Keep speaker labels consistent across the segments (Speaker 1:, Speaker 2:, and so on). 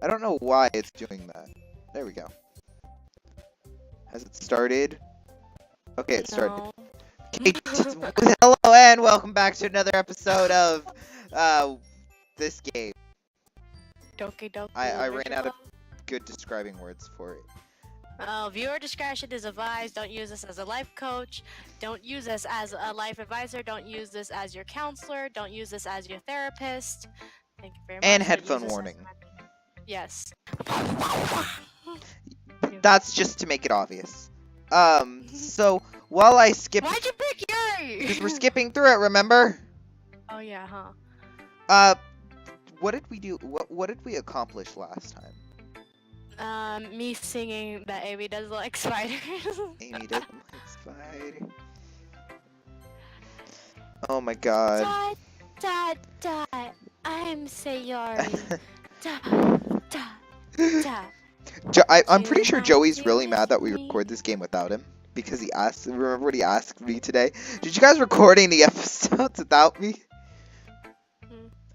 Speaker 1: I don't know why it's doing that. There we go. Has it started? Okay, it started.
Speaker 2: No.
Speaker 1: Okay, hello and welcome back to another episode of this game.
Speaker 2: Doki Doki
Speaker 1: I ran
Speaker 2: Literature
Speaker 1: out of
Speaker 2: Club.
Speaker 1: good describing words for it.
Speaker 2: Viewer discretion is advised. Don't use this as a life coach. Don't use this as a life advisor. Don't use this as your counselor. Don't use this as your therapist. Thank you very much.
Speaker 1: And
Speaker 2: Don't use
Speaker 1: headphone
Speaker 2: this as
Speaker 1: warning.
Speaker 2: Yes.
Speaker 1: That's just to make it obvious. So while I skip,
Speaker 2: Why'd you pick Yuri?
Speaker 1: because we're skipping through it, remember?
Speaker 2: Oh yeah, huh?
Speaker 1: What did we do? What did we accomplish last time?
Speaker 2: Me singing that Amy doesn't like spiders.
Speaker 1: Amy doesn't like spider. Oh my god.
Speaker 2: Dot, dot. I'm Sayori. Dot, dot, dot.
Speaker 1: I'm pretty sure Joey's really mad that we record this game without him. Because he asked, remember what he asked me today? Did you guys record any episodes without me?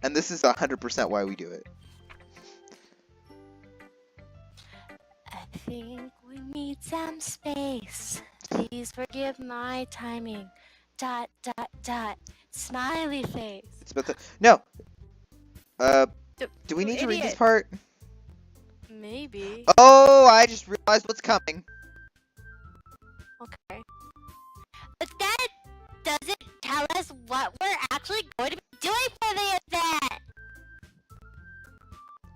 Speaker 1: And this is 100% why we do it.
Speaker 2: I think we need some space. Please forgive my timing. Dot, dot, dot. Smiley face.
Speaker 1: It's about the... No! Do we need to read this
Speaker 2: idiot.
Speaker 1: part?
Speaker 2: Maybe.
Speaker 1: Oh, I just realized what's coming.
Speaker 2: Okay. But that doesn't tell us what we're actually going to be doing for the event.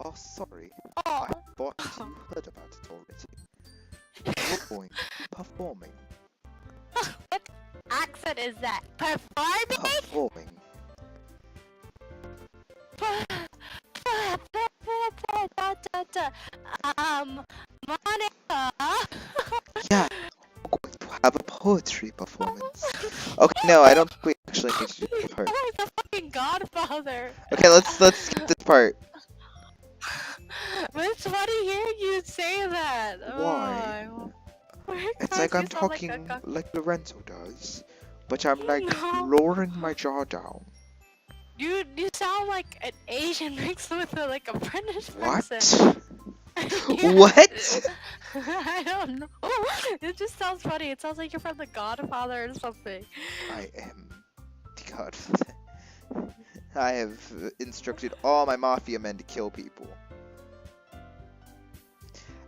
Speaker 1: Oh, sorry.
Speaker 2: Oh.
Speaker 1: I thought you heard about it already. We're going to be performing.
Speaker 2: What accent is that? Performing?
Speaker 1: Performing.
Speaker 2: Monica.
Speaker 1: Yeah, we're going to have a poetry performance. Okay, no, I don't think we actually need to do this part.
Speaker 2: Like the fucking Godfather.
Speaker 1: Okay, let's skip this part.
Speaker 2: But it's funny hearing you say that.
Speaker 1: Why?
Speaker 2: Oh,
Speaker 1: It's like I'm talking like Lorenzo does, but I'm like lowering my jaw down.
Speaker 2: You sound like an Asian mixed with like a British
Speaker 1: What?
Speaker 2: person.
Speaker 1: What?
Speaker 2: I don't know. It just sounds funny. It sounds like you're from The Godfather or something.
Speaker 1: I am the Godfather. I have instructed all my mafia men to kill people.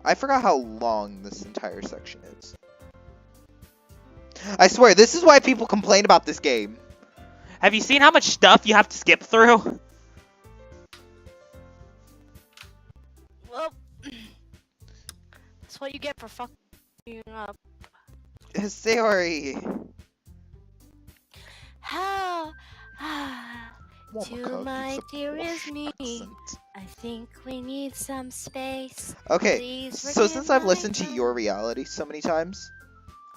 Speaker 1: I forgot how long this entire section is. I swear, this is why people complain about this game.
Speaker 3: Have you seen how much stuff you have to skip through?
Speaker 2: Well, that's what you get for fucking up.
Speaker 1: Sayori.
Speaker 2: How? To
Speaker 1: Momoko
Speaker 2: my
Speaker 1: gives a
Speaker 2: dearest
Speaker 1: posh
Speaker 2: me,
Speaker 1: accent.
Speaker 2: I think we need some space.
Speaker 1: Okay,
Speaker 2: Please
Speaker 1: so
Speaker 2: forgive
Speaker 1: since I've
Speaker 2: my
Speaker 1: listened to
Speaker 2: time
Speaker 1: Your Reality so many times,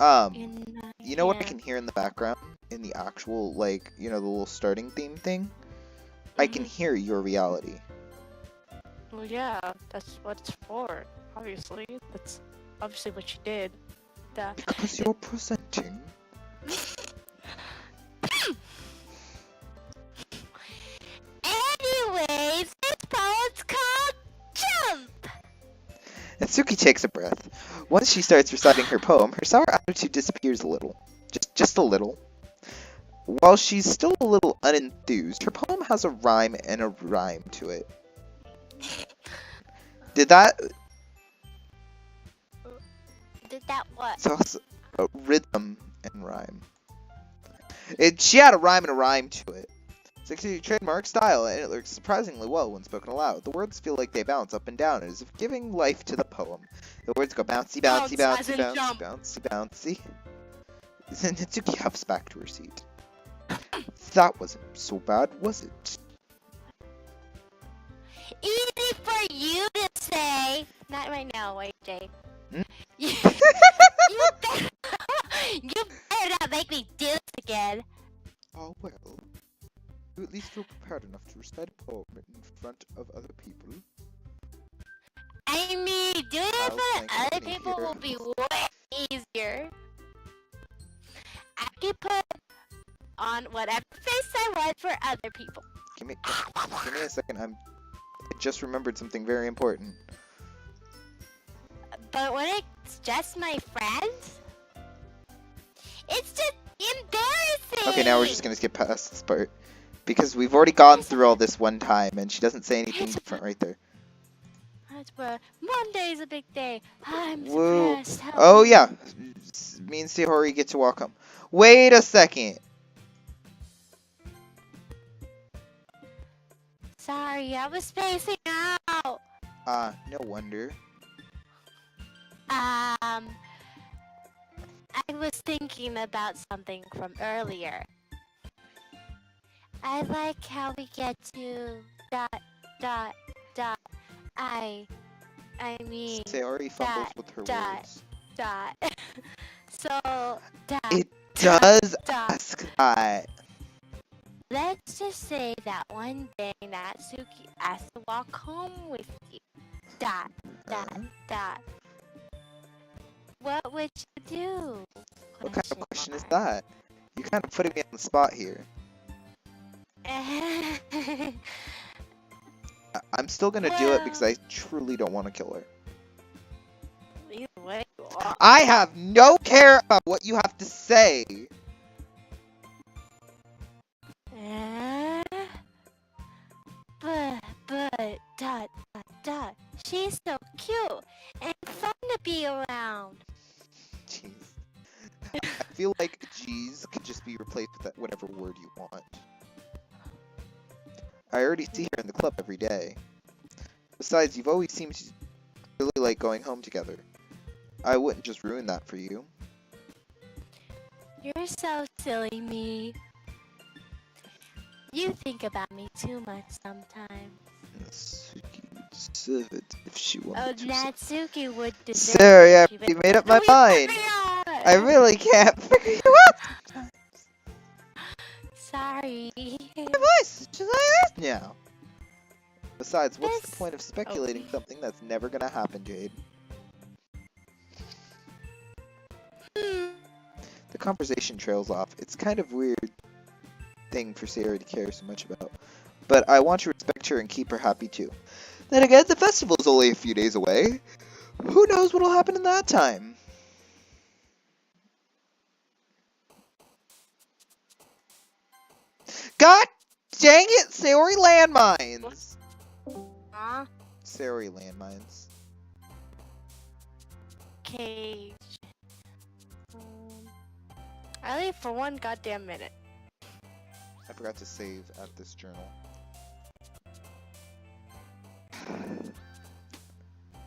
Speaker 2: in my
Speaker 1: you know what I
Speaker 2: hand.
Speaker 1: can hear in the background? In the actual, like, you know, the little starting theme thing? I can hear Your Reality.
Speaker 2: Well, yeah, that's what it's for. Obviously, that's obviously what you did. That.
Speaker 1: Because you're presenting.
Speaker 2: Anyways, this poem's called Jump.
Speaker 1: Natsuki takes a breath. Once she starts reciting her poem, her sour attitude disappears a little. Just a little. While she's still a little unenthused, her poem has a rhyme and a rhyme to it. Did that...
Speaker 2: Did that what?
Speaker 1: It's also a rhythm and rhyme. She had a rhyme and a rhyme to it. It's a trademark style, and it looks surprisingly well when spoken aloud. The words feel like they bounce up and down, as if giving life to the poem. The words go bouncy, bouncy,
Speaker 2: Bounce,
Speaker 1: bouncy,
Speaker 2: as in
Speaker 1: bouncy,
Speaker 2: jump.
Speaker 1: bouncy, bouncy. Natsuki huffs back to her seat. That wasn't so bad, was it?
Speaker 2: Easy for you to say. Not right now, wait, Jay.
Speaker 1: Hmm?
Speaker 2: you better not make me do this again.
Speaker 1: Oh well. You at least feel prepared enough to recite a poem in front of other people.
Speaker 2: I mean, doing it
Speaker 1: I'll
Speaker 2: for
Speaker 1: thank
Speaker 2: other
Speaker 1: everybody
Speaker 2: people
Speaker 1: here.
Speaker 2: will be way easier. I can put on whatever face I want for other people.
Speaker 1: Give me a second. I just remembered something very important.
Speaker 2: But when it's just my friends, it's just embarrassing.
Speaker 1: Okay, now we're just gonna skip past this part. Because we've already gone through all this one time, and she doesn't say anything different right there.
Speaker 2: Monday's a big day. I'm
Speaker 1: Whoa.
Speaker 2: depressed. Help
Speaker 1: Oh,
Speaker 2: me.
Speaker 1: yeah. Me and Sayori get to walk home. Wait a second.
Speaker 2: Sorry, I was spacing out.
Speaker 1: No wonder.
Speaker 2: I was thinking about something from earlier. I like how we get to ... I mean
Speaker 1: Sayori fumbles with her words. ...
Speaker 2: So
Speaker 1: It does
Speaker 2: dot.
Speaker 1: ask that.
Speaker 2: Let's just say that one day Natsuki asked to walk home with you. ... What would you do?
Speaker 1: What kind of question is that? You're kind of putting me on the spot here. I'm still gonna do it because I truly don't want to kill her.
Speaker 2: Either way, you are.
Speaker 1: I have no care about what you have to say.
Speaker 2: But ... She's so cute and fun to be around.
Speaker 1: Jeez. I feel like G's could just be replaced with that whatever word you want. I already see her in the club every day. Besides, you've always seemed to really like going home together. I wouldn't just ruin that for you.
Speaker 2: You're so silly, me. You think about me too much sometimes.
Speaker 1: Natsuki would deserve it if she
Speaker 2: Oh,
Speaker 1: wanted to.
Speaker 2: Natsuki would deserve
Speaker 1: Sorry,
Speaker 2: it
Speaker 1: I
Speaker 2: if she
Speaker 1: already made up my
Speaker 2: Oh,
Speaker 1: mind.
Speaker 2: yeah.
Speaker 1: I really can't figure you out sometimes.
Speaker 2: Sorry.
Speaker 1: My voice is just like this now. Besides, what's the
Speaker 2: This-
Speaker 1: point of speculating something that's never gonna happen, Jade? The conversation trails off. It's kind of weird thing for Sayori to care so much about. But I want to respect her and keep her happy too. Then again, the festival is only a few days away. Who knows what'll happen in that time? God dang it, Sayori landmines!
Speaker 2: Huh?
Speaker 1: Sayori landmines.
Speaker 2: Cage. I leave for one goddamn minute.
Speaker 1: I forgot to save at this journal.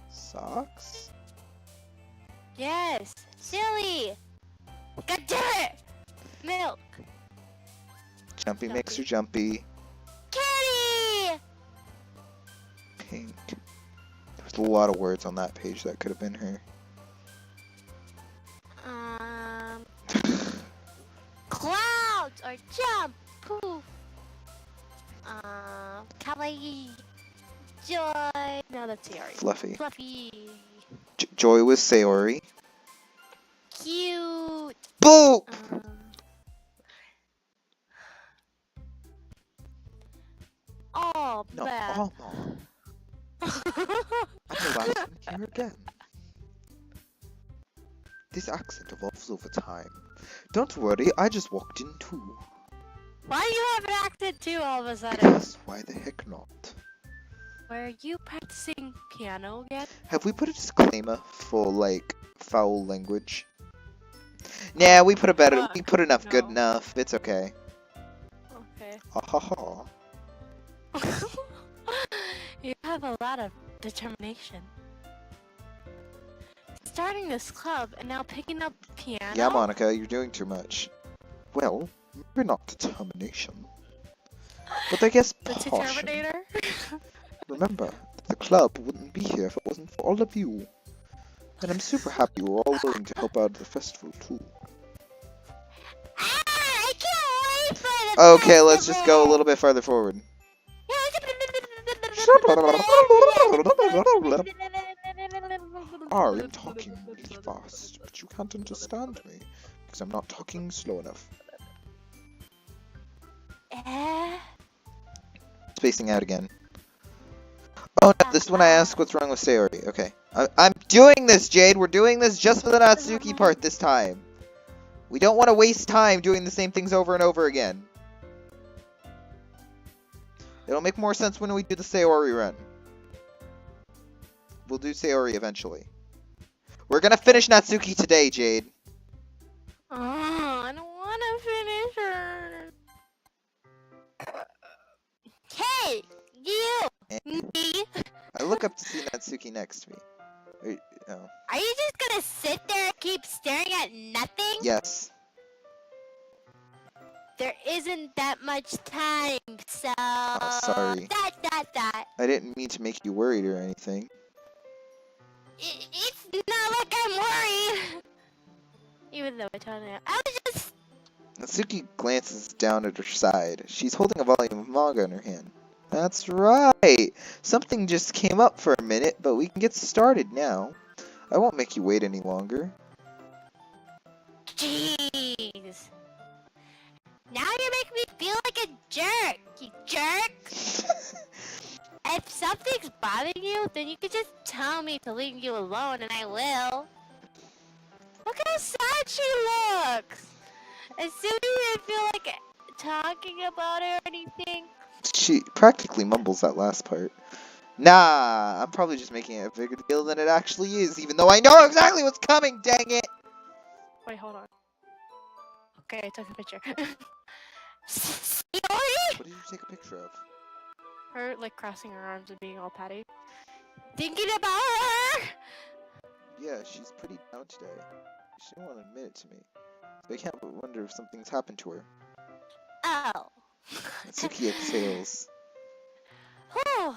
Speaker 1: Socks?
Speaker 2: Yes! Silly! God damn it! Milk!
Speaker 1: Jumpy makes her jumpy.
Speaker 2: Kitty!
Speaker 1: Pink. There's a lot of words on that page that could have been her.
Speaker 2: Clouds or jump! Poof! Kawaii! Joy! No, that's Sayori.
Speaker 1: Fluffy.
Speaker 2: Fluffy!
Speaker 1: Joy was Sayori.
Speaker 2: Cute!
Speaker 1: Boop!
Speaker 2: Oh,
Speaker 1: No,
Speaker 2: bad.
Speaker 1: oh no. I'm allowed here again. This accent evolves over time. Don't worry, I just walked in too.
Speaker 2: Why do you have an accent too all of a sudden?
Speaker 1: Because why the heck not?
Speaker 2: Were you practicing piano again?
Speaker 1: Have we put a disclaimer for like foul language? Nah, we put a better. We put enough good
Speaker 2: no.
Speaker 1: enough. It's okay.
Speaker 2: Okay.
Speaker 1: Ha ha ha.
Speaker 2: You have a lot of determination. Starting this club and now picking up piano?
Speaker 1: Yeah, Monica, you're doing too much. Well, maybe not determination, but I guess
Speaker 2: The
Speaker 1: passion.
Speaker 2: Terminator?
Speaker 1: Remember, the club wouldn't be here if it wasn't for all of you. And I'm super happy we're all willing to help out at the festival too.
Speaker 2: I can't wait for the
Speaker 1: Okay, let's just go a little bit farther forward. I'm talking really fast, but you can't understand me, because I'm not talking slow enough. Spacing out again. Oh no, this is when I ask what's wrong with Sayori. Okay. I'm doing this, Jade. We're doing this just for the Natsuki part this time. We don't want to waste time doing the same things over and over again. It'll make more sense when we do the Sayori run. We'll do Sayori eventually. We're gonna finish Natsuki today, Jade.
Speaker 2: Oh, I don't want to finish her. Hey, you,
Speaker 1: And
Speaker 2: me.
Speaker 1: I look up to see Natsuki next to me. Oh,
Speaker 2: Are you just gonna sit there and keep staring at nothing?
Speaker 1: yes.
Speaker 2: There isn't that much time, so.
Speaker 1: Oh, sorry.
Speaker 2: That.
Speaker 1: I didn't mean to make you worried or anything.
Speaker 2: It's not like I'm worried. Even though I totally am. I was just.
Speaker 1: Natsuki glances down at her side. She's holding a volume of manga in her hand. That's right! Something just came up for a minute, but we can get started now. I won't make you wait any longer.
Speaker 2: Jeez. Now you're making me feel like a jerk, you jerk. If something's bothering you, then you can just tell me to leave you alone and I will. Look how sad she looks. As soon as I feel like talking about it or anything.
Speaker 1: She practically mumbles that last part. Nah, I'm probably just making it a bigger deal than it actually is, even though I know exactly what's coming, dang it!
Speaker 2: Wait, hold on. Okay, I took a picture. Sayori?
Speaker 1: What did you take a picture of?
Speaker 2: Her, like, crossing her arms and being all patty. Thinking about her!
Speaker 1: Yeah, she's pretty down today. She didn't want to admit it to me. So I can't but wonder if something's happened to her.
Speaker 2: Oh.
Speaker 1: Natsuki exhales.
Speaker 2: Whew.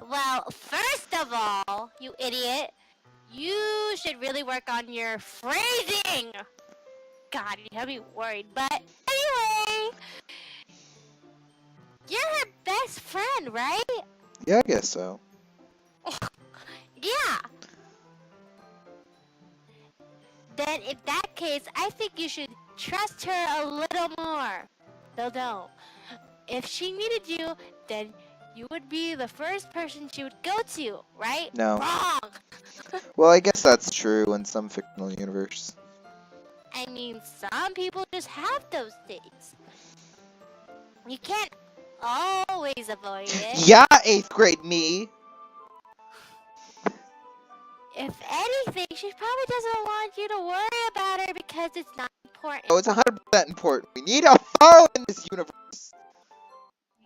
Speaker 2: Well, first of all, you idiot, you should really work on your phrasing! God, you have me worried, but anyway, you're her best friend, right?
Speaker 1: Yeah, I guess so.
Speaker 2: Yeah. Then in that case, I think you should trust her a little more. Though don't. If she needed you, then you would be the first person she would go to, right?
Speaker 1: No.
Speaker 2: Wrong!
Speaker 1: Well, I guess that's true in some fictional universe.
Speaker 2: I mean, some people just have those days. You can't always avoid it.
Speaker 1: Yeah, 8th grade me!
Speaker 2: If anything, she probably doesn't want you to worry about her because it's not important.
Speaker 1: Oh, it's 100% important. We need a phone in this universe!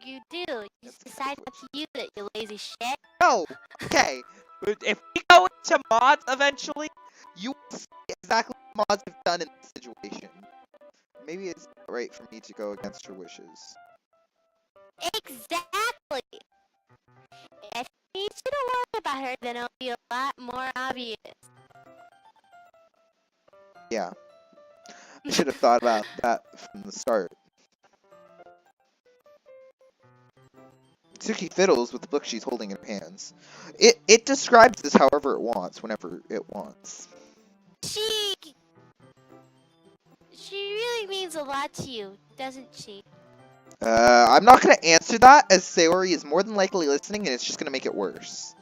Speaker 2: You do. You just decide not to use it, you lazy shit.
Speaker 1: No! Okay,
Speaker 3: But if we go into mods eventually,
Speaker 1: you will see exactly what mods have done in this situation. Maybe it's not right for me to go against her wishes.
Speaker 2: Exactly. If you need you to worry about her, then it'll be a lot more obvious.
Speaker 1: Yeah. I should have thought about that from the start. Natsuki fiddles with the book she's holding in her hands. It describes this however it wants, whenever it wants.
Speaker 2: She really means a lot to you, doesn't she?
Speaker 1: I'm not gonna answer that, as Sayori is more than likely listening, and it's just gonna make it worse.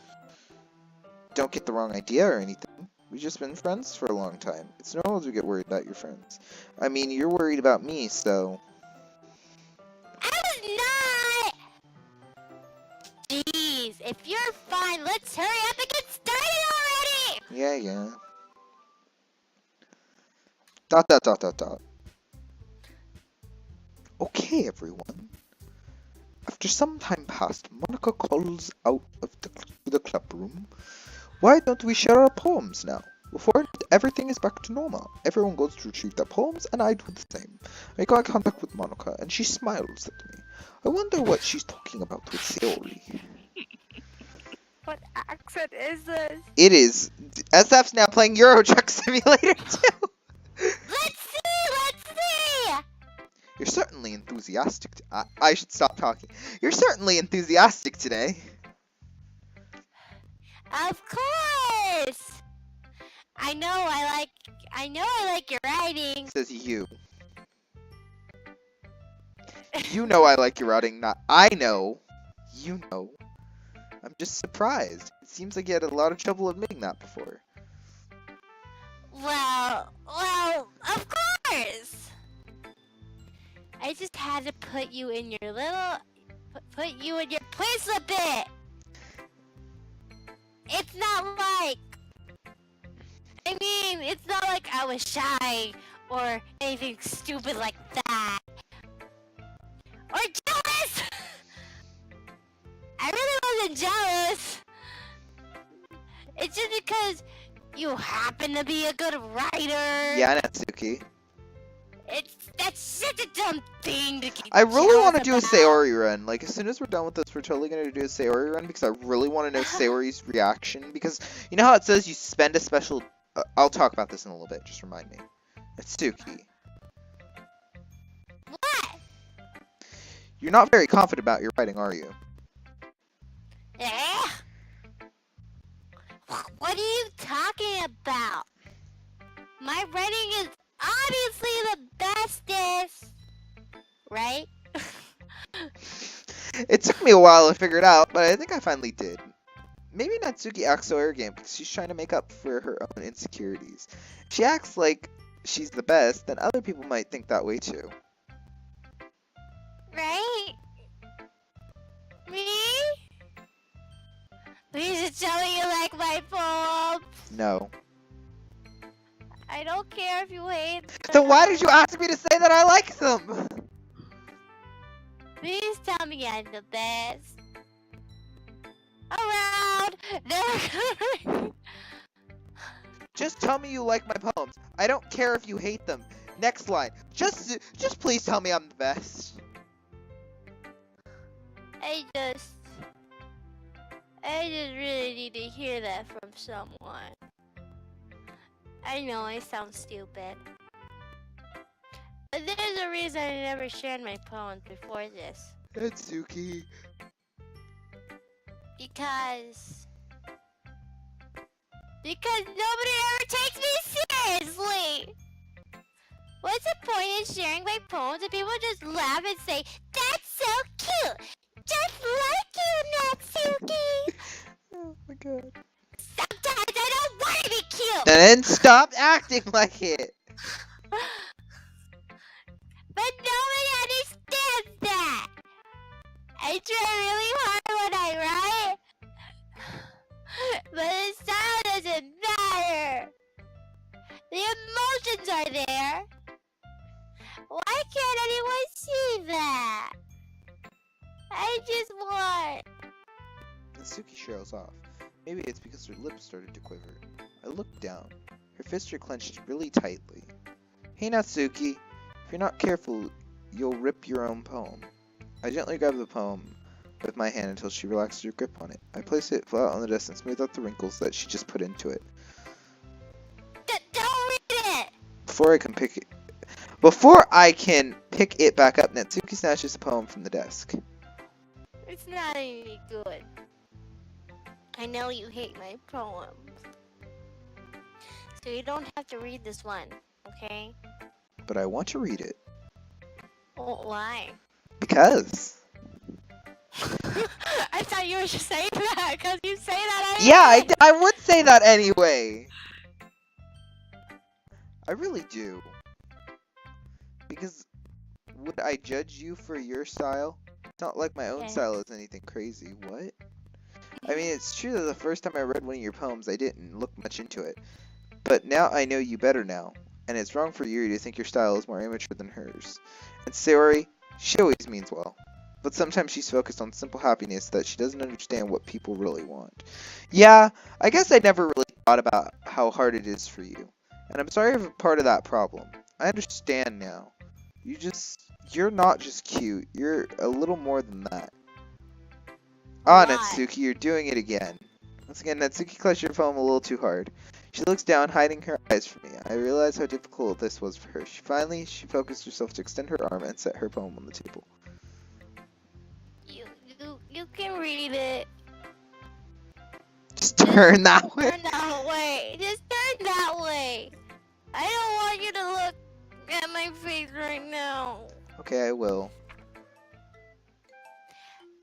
Speaker 1: Don't get the wrong idea or anything. We've just been friends for a long time. It's normal to get worried about your friends. I mean, you're worried about me, so...
Speaker 2: I was not! Jeez, if you're fine, let's hurry up and get started already!
Speaker 1: Yeah. Dot. Okay, everyone. After some time passed, Monica calls out of the club room. Why don't we share our poems now? Before everything is back to normal. Everyone goes to retrieve their poems, and I do the same. I make eye contact with Monica, and she smiles at me. I wonder what she's talking about with Sayori.
Speaker 2: What accent is this?
Speaker 1: It is. SF's now playing Euro Truck Simulator 2.
Speaker 2: Let's see!
Speaker 1: You're certainly enthusiastic. I should stop talking. You're certainly enthusiastic today.
Speaker 2: Of course! I know I like your writing.
Speaker 1: Says you. You know I like your writing, not I know. You know. I'm just surprised. It seems like you had a lot of trouble admitting that before.
Speaker 2: Well, of course. I just had to put you in your little, put you in your place a bit. It's not like, it's not like I was shy or anything stupid like that. Or jealous! I really wasn't jealous. It's just because you happen to be a good writer.
Speaker 1: Yeah, Natsuki.
Speaker 2: That's such a dumb thing to keep
Speaker 1: I really want to do a
Speaker 2: about.
Speaker 1: Sayori run. Like, as soon as we're done with this, we're totally going to do a Sayori run because I really want to know Sayori's reaction. Because, you know how it says you spend a special... I'll talk about this in a little bit, just remind me. Natsuki.
Speaker 2: What?
Speaker 1: You're not very confident about your writing, are you?
Speaker 2: Eh? What are you talking about? My writing is obviously the bestest, right?
Speaker 1: It took me a while to figure it out, but I think I finally did. Maybe Natsuki acts so arrogant because she's trying to make up for her own insecurities. If she acts like she's the best, then other people might think that way too.
Speaker 2: Right? Me? Please just tell me you like my poem.
Speaker 1: No.
Speaker 2: I don't care if you hate them.
Speaker 1: Then why did you ask me to say that I like them?
Speaker 2: Please tell me I'm the best. Around. No.
Speaker 1: Just tell me you like my poems. I don't care if you hate them. Next line. Just please tell me I'm the best.
Speaker 2: I just really need to hear that from someone. I know I sound stupid. But there's a reason I never shared my poems before this.
Speaker 1: Natsuki.
Speaker 2: Because nobody ever takes me seriously! What's the point in sharing my poems if people just laugh and say, "That's so cute! Just like you, Natsuki!"
Speaker 1: Oh my god.
Speaker 2: Sometimes I don't want to be cute!
Speaker 1: Then stop acting like it.
Speaker 2: But nobody understands that! I try really hard when I write, but the style doesn't matter. The emotions are there. Why can't anyone see that? I just want...
Speaker 1: Natsuki trails off. Maybe it's because her lips started to quiver. I looked down. Her fists are clenched really tightly. Hey Natsuki, if you're not careful, you'll rip your own poem. I gently grabbed the poem with my hand until she relaxed her grip on it. I placed it flat on the desk and smoothed out the wrinkles that she just put into it.
Speaker 2: Don't read it!
Speaker 1: Before I can pick it back up, Natsuki snatches the poem from the desk.
Speaker 2: It's not any good. I know you hate my poems. So you don't have to read this one, okay?
Speaker 1: But I want to read it.
Speaker 2: Oh, why?
Speaker 1: Because.
Speaker 2: I thought you were just saying that because you say that anyway.
Speaker 1: Yeah, I would say that anyway. I really do. Because would I judge you for your style? It's not like my own style is anything crazy. What? I mean, it's true that the first time I read one of your poems, I didn't look much into it. But now I know you better now. And it's wrong for Yuri to think your style is more amateur than hers. And Sayori, she always means well. But sometimes she's focused on simple happiness that she doesn't understand what people really want. Yeah, I guess I never really thought about how hard it is for you. And I'm sorry for part of that problem. I understand now. You're not just cute. You're a little more than that. Ah,
Speaker 2: Why?
Speaker 1: Natsuki, you're doing it again. Once again, Natsuki clutched her poem a little too hard. She looks down, hiding her eyes from me. I realized how difficult this was for her. She focused herself to extend her arm and set her poem on the table.
Speaker 2: You can read it.
Speaker 1: Just turn that way.
Speaker 2: Turn that way. Just turn that way. I don't want you to look at my face right now.
Speaker 1: Okay, I will.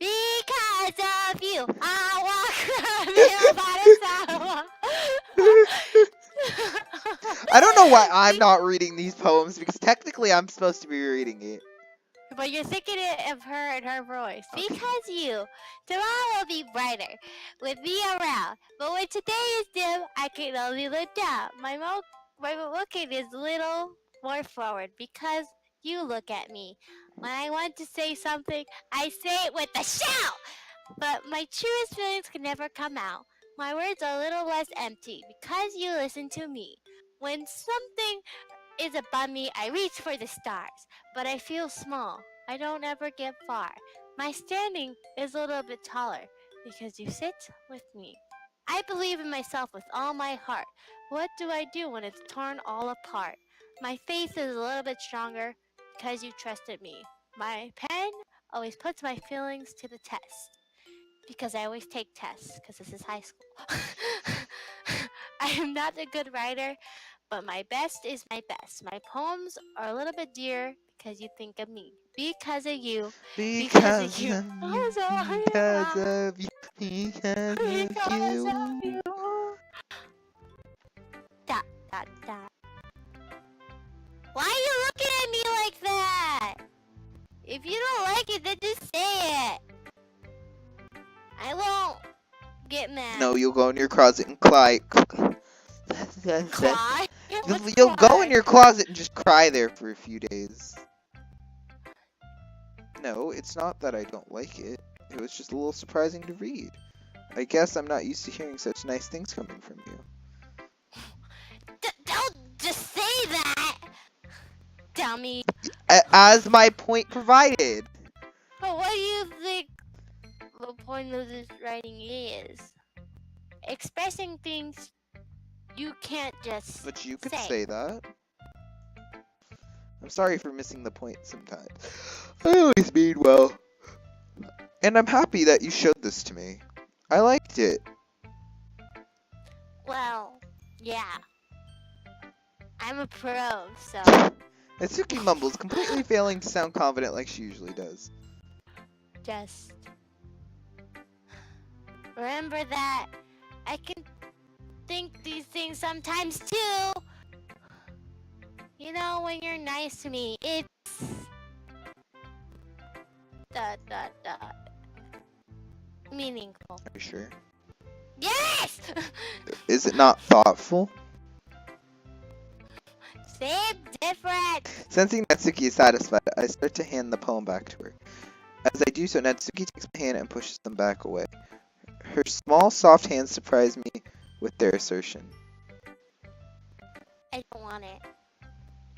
Speaker 2: Because Because of you, I walk around by the
Speaker 1: I don't know why
Speaker 2: sidewalk.
Speaker 1: I'm not reading these poems because technically I'm supposed to be reading it.
Speaker 2: But you're thinking it of her and her voice.
Speaker 1: Okay.
Speaker 2: Because you, tomorrow will be brighter with me around. But when today is dim, I can only look down. My looking is a little more forward because you look at me. When I want to say something, I say it with a shout. But my truest feelings can never come out. My words are a little less empty because you listen to me. When something is above me, I reach for the stars, but I feel small. I don't ever get far. My standing is a little bit taller because you sit with me. I believe in myself with all my heart. What do I do when it's torn all apart? My faith is a little bit stronger because you trusted me. My pen always puts my feelings to the test because I always take tests because this is high school. I am not a good writer, but my best is my best. My poems are a little bit dear because you think of me. Because of you. Because of
Speaker 1: Because
Speaker 2: you.
Speaker 1: of you,
Speaker 2: Because of
Speaker 1: because
Speaker 2: you.
Speaker 1: of you, because of
Speaker 2: Because of
Speaker 1: you.
Speaker 2: you. Dot, dot, dot. Why are you looking at me like that? If you don't like it, then just say it. I won't get mad.
Speaker 1: No, you'll go in your closet and cry.
Speaker 2: Cry? What's
Speaker 1: You'll go in
Speaker 2: cry?
Speaker 1: your closet and just cry there for a few days. No, it's not that I don't like it. It was just a little surprising to read. I guess I'm not used to hearing such nice things coming from you.
Speaker 2: Don't just say that! Dummy.
Speaker 1: As my point provided.
Speaker 2: But what do you think the point of this writing is? Expressing things you can't just
Speaker 1: But you could
Speaker 2: say.
Speaker 1: say that. I'm sorry for missing the point sometimes. I always mean well. And I'm happy that you showed this to me. I liked it.
Speaker 2: Well, yeah. I'm a pro, so.
Speaker 1: Natsuki mumbles, completely failing to sound confident like she usually does.
Speaker 2: Just remember that I can think these things sometimes too. You know, when you're nice to me, it's dot dot dot meaningful.
Speaker 1: Are you sure?
Speaker 2: Yes!
Speaker 1: Is it not thoughtful?
Speaker 2: Same different.
Speaker 1: Sensing Natsuki is satisfied, I start to hand the poem back to her. As I do so, Natsuki takes my hand and pushes them back away. Her small, soft hands surprise me with their assertion.
Speaker 2: I don't want it.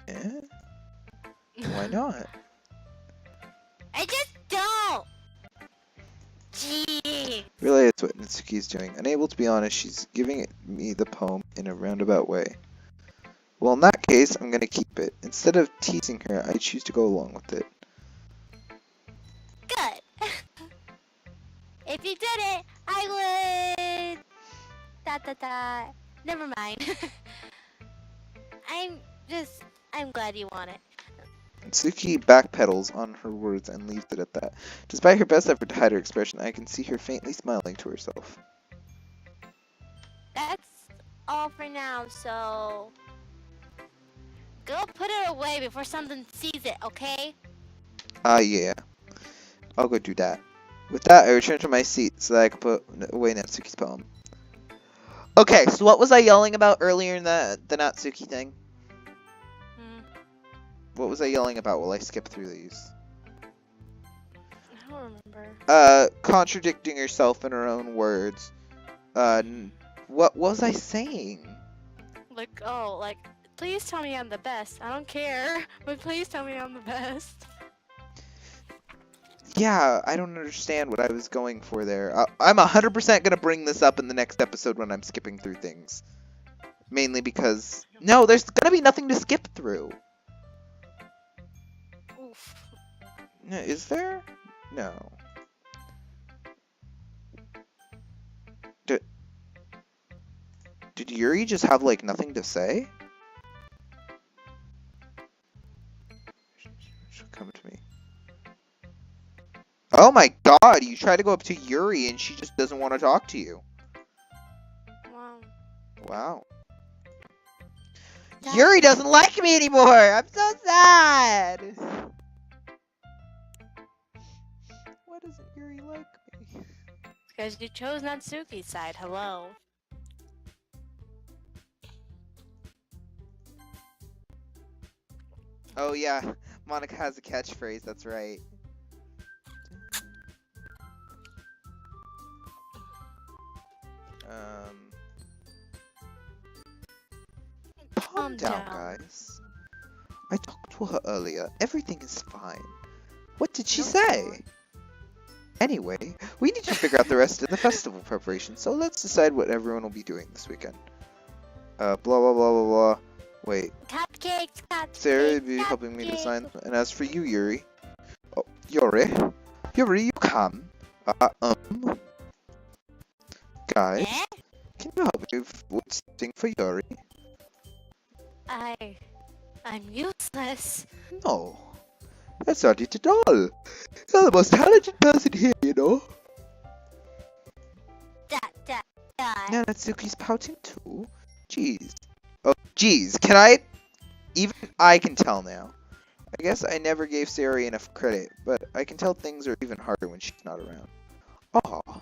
Speaker 1: Eh? Why not?
Speaker 2: I just don't. Jeez.
Speaker 1: Really, it's what Natsuki is doing. Unable to be honest, she's giving me the poem in a roundabout way. Well, in that case, I'm gonna keep it. Instead of teasing her, I choose to go along with it.
Speaker 2: Good. If you did it, I would. Dot dot dot. Never mind. I'm glad you want it.
Speaker 1: Natsuki backpedals on her words and leaves it at that. Despite her best effort to hide her expression, I can see her faintly smiling to herself.
Speaker 2: That's all for now, so. Go put it away before something sees it, okay?
Speaker 1: Yeah. I'll go do that. With that, I return to my seat so that I can put away Natsuki's poem. Okay, so what was I yelling about earlier in the Natsuki thing? What was I yelling about while I skip through these?
Speaker 2: I don't remember.
Speaker 1: Contradicting herself in her own words. What was I saying?
Speaker 2: Like, please tell me I'm the best. I don't care, but please tell me I'm the best.
Speaker 1: Yeah, I don't understand what I was going for there. I'm 100% gonna bring this up in the next episode when I'm skipping through things. Mainly because... No, there's gonna be nothing to skip through.
Speaker 2: Oof.
Speaker 1: No, is there? No. Did Yuri just have, like, nothing to say? Come to me. Oh my god, you try to go up to Yuri and she just doesn't want to talk to you.
Speaker 2: Well,
Speaker 1: Wow.
Speaker 2: that-
Speaker 1: Yuri doesn't like me anymore! I'm so sad! Why doesn't Yuri like me?
Speaker 2: because you chose Natsuki's side. Hello.
Speaker 1: Oh yeah, Monica has a catchphrase, that's right. Calm down, guys. I talked to her earlier. Everything is fine. What did she say? Anyway, we need to figure out the rest of the festival preparation, so let's decide what everyone will be doing this weekend. Blah blah blah blah blah. Wait,
Speaker 2: Cupcakes, cupcakes.
Speaker 1: Sarah will be helping me design. And as for you, Yuri. Oh, Yuri, you come. Guys,
Speaker 2: Eh?
Speaker 1: can you help me with something for Yuri?
Speaker 2: I'm useless.
Speaker 1: No, that's not it at all. You're the most talented person here, you know.
Speaker 2: That.
Speaker 1: Now Natsuki's pouting too. Jeez. Oh, jeez. Can I? Even I can tell now. I guess I never gave Sari enough credit, but I can tell things are even harder when she's not around. Aw.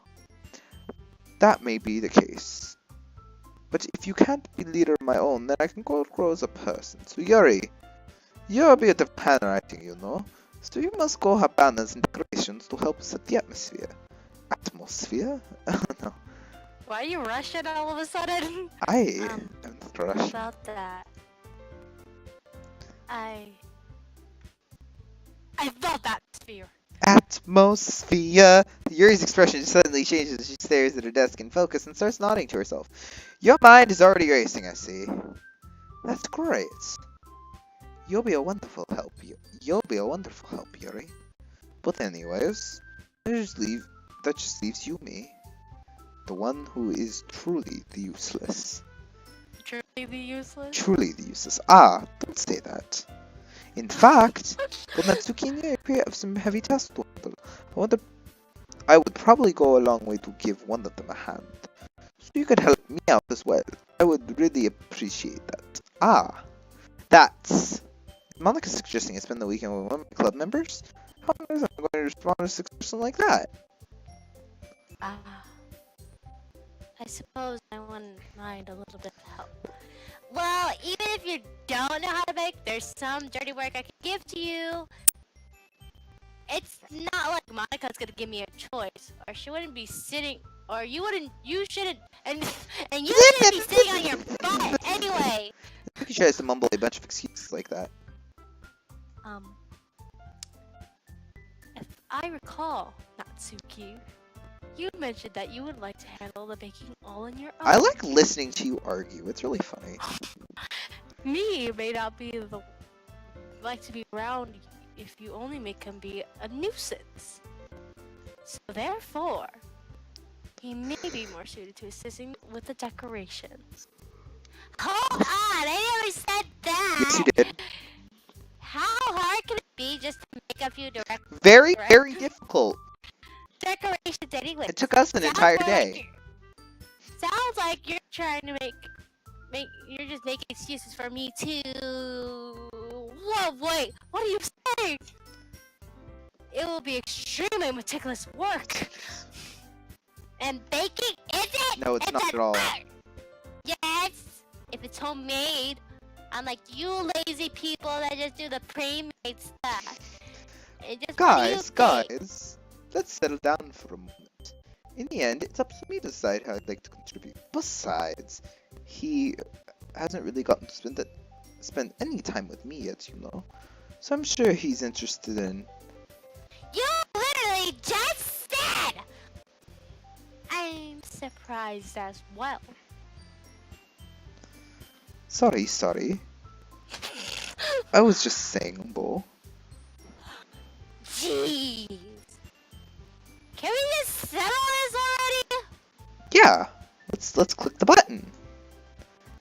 Speaker 1: That may be the case. But if you can't be leader of my own, then I can grow as a person. So Yuri, you're a bit of handwriting, you know. So you must go have banners and decorations to help set the atmosphere. Atmosphere? No.
Speaker 2: Why are you Russian all of a sudden?
Speaker 1: I am not Russian.
Speaker 2: About that. I love that sphere.
Speaker 1: Atmosphere. Yuri's expression suddenly changes as she stares at her desk in focus and starts nodding to herself. Your mind is already racing, I see. That's great. You'll be a wonderful help. You'll be a wonderful help, Yuri. But anyways, that just leaves you, me. The one who is truly the useless.
Speaker 2: Truly the useless?
Speaker 1: Truly the useless. Ah, don't say that. In fact, with Natsuki and Yuri have some heavy tasks to handle. I would probably go a long way to give one of them a hand. So you could help me out as well. I would really appreciate that. Ah, that's... Monica's suggesting I spend the weekend with one of my club members? How is I going to respond to a person like that?
Speaker 2: I suppose I wouldn't mind a little bit of help. Well, even if you don't know how to bake, there's some dirty work I can give to you. It's not like Monica's gonna give me a choice, or she wouldn't be sitting, or you shouldn't, and you shouldn't be sitting on your butt anyway.
Speaker 1: He tries to mumble a bunch of excuses like that.
Speaker 2: If I recall, Natsuki, you mentioned that you would like to handle the baking all on your own.
Speaker 1: I like listening to you argue. It's really funny.
Speaker 2: Me may not be like to be around if you only make him be a nuisance. So therefore, he may be more suited to assisting with the decorations. Hold on, I never said that.
Speaker 1: Yes, you did.
Speaker 2: How hard can it be just to make a few
Speaker 1: Very, very difficult.
Speaker 2: decorations anyway?
Speaker 1: It took us an entire day.
Speaker 2: Sounds like you're trying to you're just making excuses for me too. Whoa, wait, what are you saying? It will be extremely meticulous work. And baking, is it?
Speaker 1: No, it's not at all.
Speaker 2: Yes, if it's homemade. Unlike you lazy people that just do the pre-made stuff.
Speaker 1: Guys, let's settle down for a moment. In the end, it's up to me to decide how I'd like to contribute. Besides, he hasn't really gotten to spend any time with me yet, you know. So I'm sure he's interested in...
Speaker 2: You literally just said! I'm surprised as well.
Speaker 1: Sorry. I was just saying, Bo.
Speaker 2: Jeez. Can we just settle this already?
Speaker 1: Yeah, let's click the button.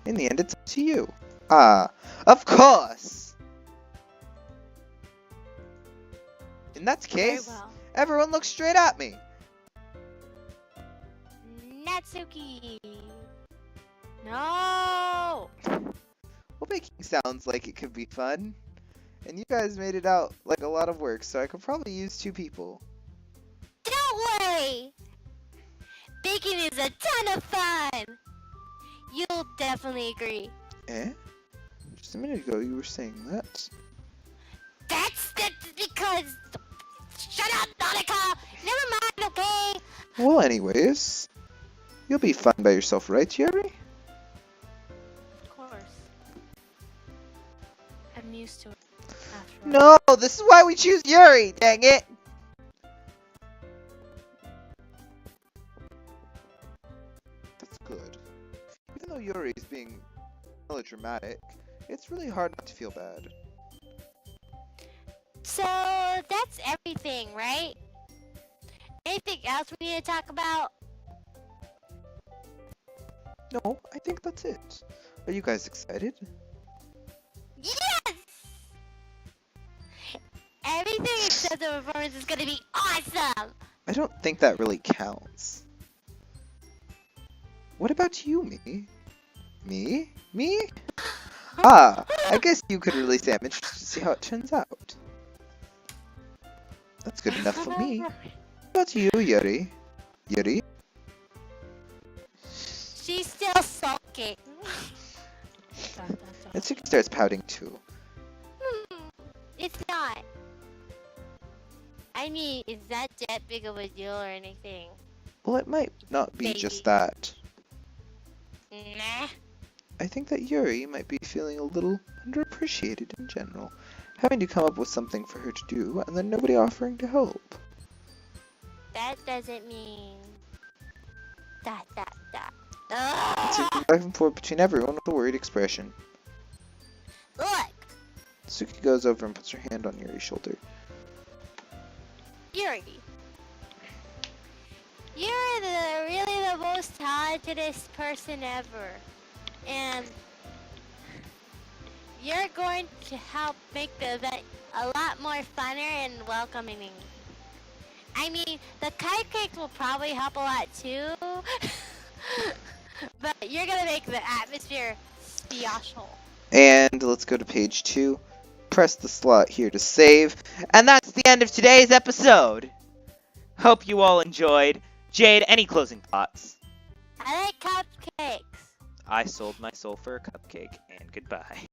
Speaker 1: In the end, it's up to you. Ah, of course! In that case,
Speaker 2: Very well.
Speaker 1: Everyone look straight at me.
Speaker 2: Natsuki. No.
Speaker 1: Well, baking sounds like it could be fun. And you guys made it out like a lot of work, so I could probably use 2 people.
Speaker 2: Don't worry. Baking is a ton of fun. You'll definitely agree.
Speaker 1: Eh? Just a minute ago you were saying that.
Speaker 2: That's because. Shut up, Donika. Never mind. Okay.
Speaker 1: Well, anyways, you'll be fine by yourself, right, Yuri?
Speaker 2: Of course. I'm used to it. After
Speaker 1: No, this is why we choose Yuri, dang it! That's good. Even though Yuri is being melodramatic, it's really hard not to feel bad.
Speaker 2: So that's everything, right? Anything else we need to talk about?
Speaker 1: No, I think that's it. Are you guys excited?
Speaker 2: Yes! Everything except the performance is gonna be awesome!
Speaker 1: I don't think that really counts. What about you, me? Me? Me? Ah, I guess you could really say I'm interested to see how it turns out. That's good enough for me. What about you, Yuri? Yuri?
Speaker 2: She's still sulking.
Speaker 1: Natsuki starts pouting too.
Speaker 2: It's not. I mean, is that big of a deal or anything?
Speaker 1: Well, it might not be
Speaker 2: Baby.
Speaker 1: just that.
Speaker 2: Nah.
Speaker 1: I think that Yuri might be feeling a little underappreciated in general, having to come up with something for her to do and then nobody offering to help.
Speaker 2: That doesn't mean... That.
Speaker 1: Natsuki back and forth between everyone with a worried expression.
Speaker 2: Look!
Speaker 1: Natsuki goes over and puts her hand on Yuri's shoulder.
Speaker 2: Yuri. You're really the most talentedest person ever. And you're going to help make the event a lot more funner and welcoming. I mean, the cupcakes will probably help a lot too. But you're gonna make the atmosphere special.
Speaker 1: And let's go to page 2. Press the slot here to save. And that's the end of today's episode.
Speaker 3: Hope you all enjoyed. Jade, any closing thoughts?
Speaker 2: I like cupcakes.
Speaker 3: I sold my soul for a cupcake, and goodbye.